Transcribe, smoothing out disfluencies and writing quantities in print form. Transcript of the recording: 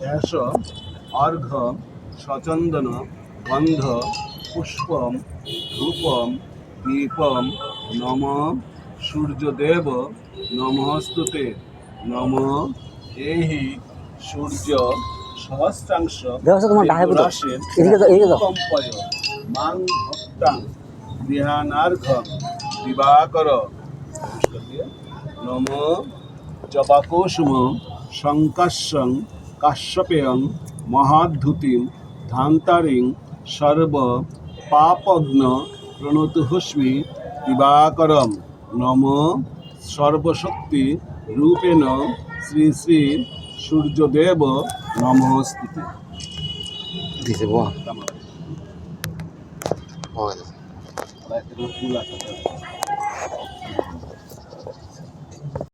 এষ অর্ঘ সচন্দন গন্ধ পুষ্পম ধূপম দীপম নম সূর্যদেব নমস্তুতে নম এহি সূর্য সহস্রাংশ কম্পয় মাং ভক্তাং গৃহানার্ঘ দিবাকর নম জবাকুসুম শঙ্কাশং কাশ্যপেয়ং মহাদ্যুতিম ধান্তারিং সর্ব পাপগ্ন প্রণতুহস্মি দিবাকরম নম সর্বশক্তি রূপেণ শ্রী শ্রী সূর্যদেব নমস্তুতে। Dice, buah. ফুল আছে।